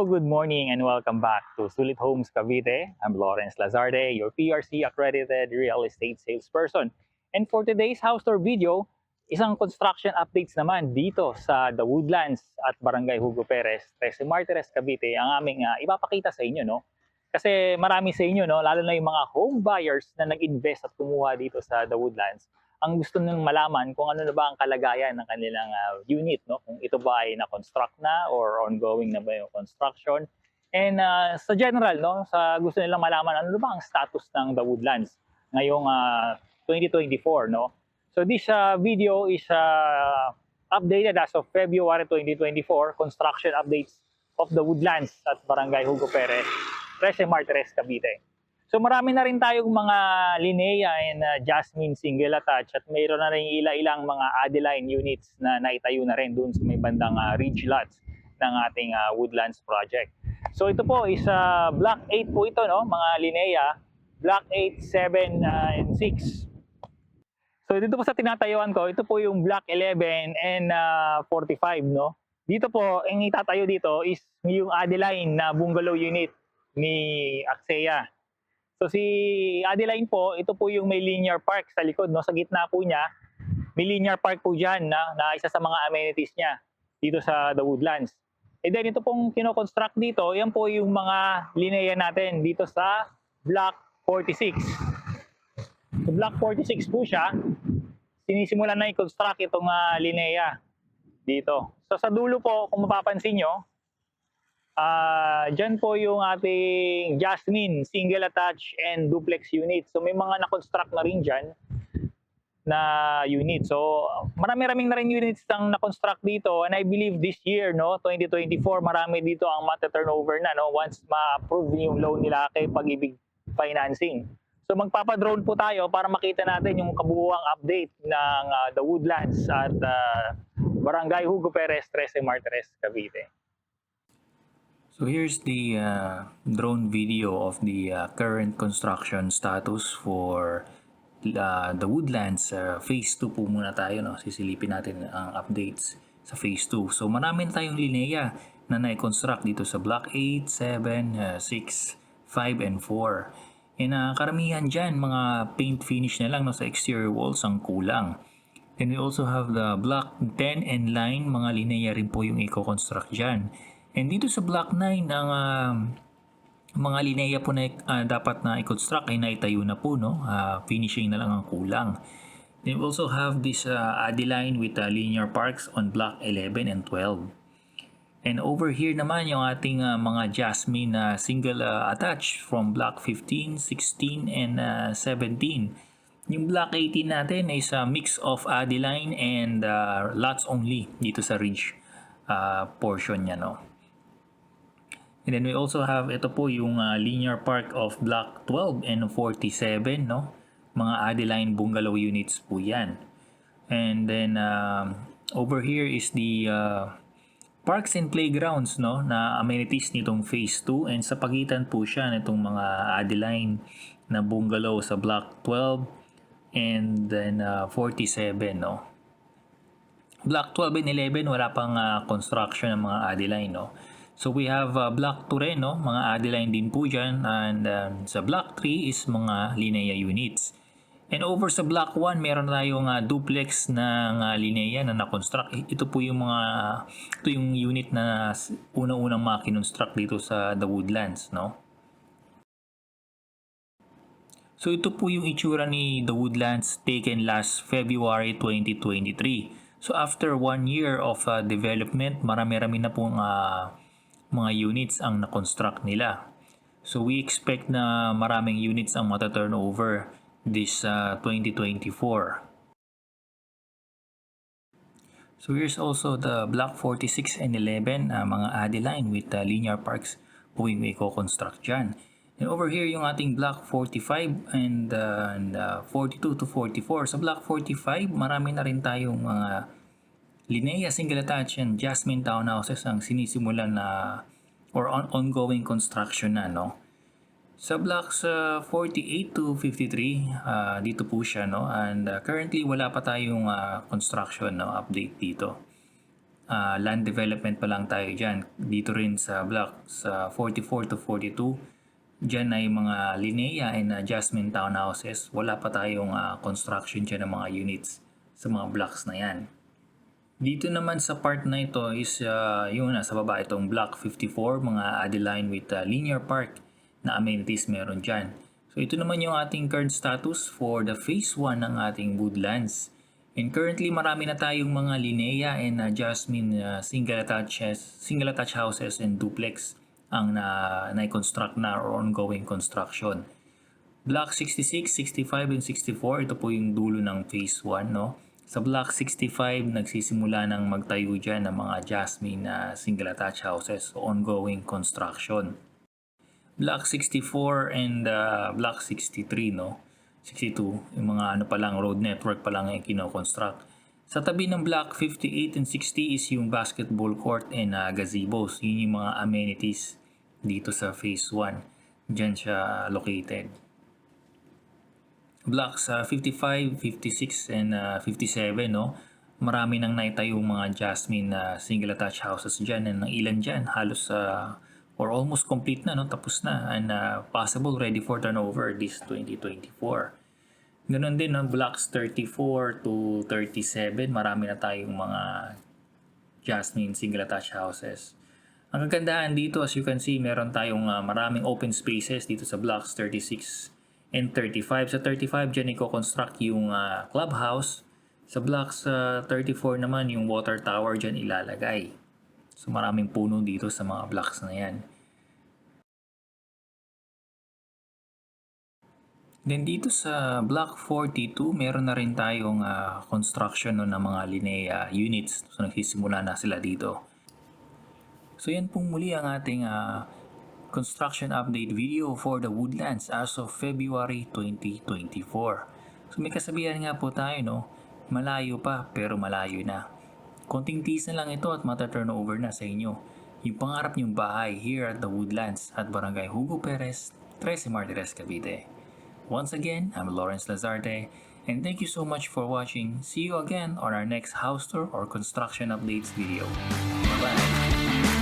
Hello, good morning, and welcome back to Sulit Homes Cavite. I'm Lawrence Lazarde, your PRC accredited real estate salesperson. And for today's house tour video, isang construction updates naman dito sa The Woodlands at Barangay Hugo Perez, Trece Martires, Cavite ang aming ipapakita sa inyo, no? Kasi marami sa inyo, no, lalo na yung mga home buyers na nag-invest at kumuha dito sa The Woodlands, ang gusto nang malaman kung ano na ba ang kalagayan ng kanilang unit, no? Kung ito ba ay na-construct na or ongoing na ba yung construction. And sa general, no, sa gusto nilang malaman ano na ba ang status ng The Woodlands ngayong 2024, no? So this video is updated as of February 2024, construction updates of The Woodlands at Barangay Hugo Perez, Trece Martires, Cavite. So marami na rin tayong mga Linnea and Jasmine single attached at mayroon na rin ilang mga Adeline units na naitayo na rin doon sa may bandang ridge lots ng ating Woodlands project. So ito po is Block 8 po ito, no, mga Linnea, Block 8, 7, and 6. So dito po sa tinatayuan ko, ito po yung Block 11 and 45, no. Dito po, ang itatayo dito is yung Adeline na bungalow unit ni Axea. So si Adeline po, ito po yung may linear park sa likod, no? Sa gitna po niya, may linear park po dyan na isa sa mga amenities niya dito sa The Woodlands. And then ito pong kinoconstruct dito, yan po yung mga lineya natin dito sa Block 46. So Block 46 po siya, sinisimulan na i-construct itong lineya dito. So sa dulo po, kung mapapansin nyo, dyan po yung ating Jasmine, single attached and duplex unit. So may mga na-construct na rin dyan na unit. So marami-raming na rin units ang na-construct dito, and I believe this year, no, 2024, marami dito ang mata-turnover na, no, once ma-approve yung loan nila kay Pag-ibig Financing. So magpapa-drone po tayo para makita natin yung kabuuang update ng The Woodlands at Barangay Hugo Perez, Trece Martires, Cavite. So here's the drone video of the current construction status for the Woodlands. Phase 2 po muna tayo, no? Sisilipin natin ang updates sa Phase 2. So marami na tayong lineya na na-construct dito sa Block 8, 7, 6, 5, and 4. And karamihan dyan, mga paint finish na lang, no, sa exterior walls ang kulang. Then we also have the Block 10 and line, mga lineya rin po yung i-construct dyan. And dito sa Block 9, ang mga lineya po na dapat na i-construct ay naitayo na po, no? Finishing na lang ang kulang. Then we also have this Adeline with linear parks on Block 11 and 12. And over here naman yung ating mga Jasmine single attached from Block 15, 16, and 17. Yung Block 18 natin is a mix of Adeline and lots only dito sa ridge portion niya, no? And then we also have ito po yung linear park of Block 12 and 47, no? Mga Adeline bungalow units po yan. And then over here is the parks and playgrounds, no, na amenities nitong phase 2, and sa pagitan po siya nitong mga Adeline na bungalow sa Block 12 and then 47, no. Block 12 and 11 wala pang construction ng mga Adeline, no. So we have Block 2 rin, no, mga Adeline din po dyan, and sa Block 3 is mga lineya units. And over sa Block 1, meron tayong duplex na lineya na na-construct. Ito po yung ito yung unit na unang-unang makinonstruct dito sa The Woodlands, no. So ito po yung itsura ni The Woodlands taken last February 2023. So after 1 year of development, marami-rami na pong mga units ang na-construct nila. So we expect na maraming units ang mata-turnover this 2024. So here's also the Block 46 and 11, mga Adeline with linear parks po yung i-construct dyan. And over here yung ating Block 45 and 42 to 44. Sa Block 45, marami na rin tayong mga Linnea single attached and Jasmine townhouses ang sinisimulan na or ongoing construction na, no. Sa blocks 48 to 53, dito po siya, no, and currently wala pa tayong construction, no, update dito. land development pa lang tayo dyan. Dito rin sa blocks 44 to 42, dyan ay mga Linea and Jasmine townhouses. Wala pa tayong construction dyan ng mga units sa mga blocks na yan. Dito naman sa part na ito is yung nasa baba itong block 54, mga Adeline with linear park na amenities meron dyan. So ito naman yung ating current status for the phase 1 ng ating Woodlands. And currently marami na tayong mga Linea and Jasmine single attached houses and duplex ang na-construct na or ongoing construction. Block 66, 65, and 64, ito po yung dulo ng phase 1, no? Sa Block 65, nagsisimula ng magtayo dyan ng mga Jasmine single attached houses, so ongoing construction. Block 64 and Block 63, no? 62, yung mga ano pa lang, road network pa lang yung kino-construct. Sa tabi ng Block 58 and 60 is yung basketball court and gazebos. Yun yung mga amenities dito sa phase 1. Diyan siya located. Blocks 55, 56, and 57, no? Marami nang naitayong mga Jasmine single attached houses dyan. And ang ilan dyan, halos or almost complete na, no? Tapos na. And possible ready for turnover this 2024. Ganun din, no? Blocks 34 to 37, marami na tayong mga Jasmine single attached houses. Ang kagandahan dito, as you can see, meron tayong maraming open spaces dito sa blocks 36 and 35. Sa 35, dyan i-construct yung clubhouse. Sa blocks 34 naman, yung water tower dyan ilalagay. So maraming puno dito sa mga blocks na yan. Then dito sa block 42, meron na rin tayong construction ng mga Linea units. So nagsisimula na sila dito. So yan pong muli ang ating construction update video for the Woodlands as of February 2024. So may kasabihan nga po tayo, no? Malayo pa pero malayo na. Konting tiis na lang ito at mata-turnover na sa inyo yung pangarap nyong bahay here at the Woodlands at Barangay Hugo Perez, 13 Martires, Cavite. Once again, I'm Lawrence Lazarte and thank you so much for watching. See you again on our next house tour or construction updates video. Bye-bye!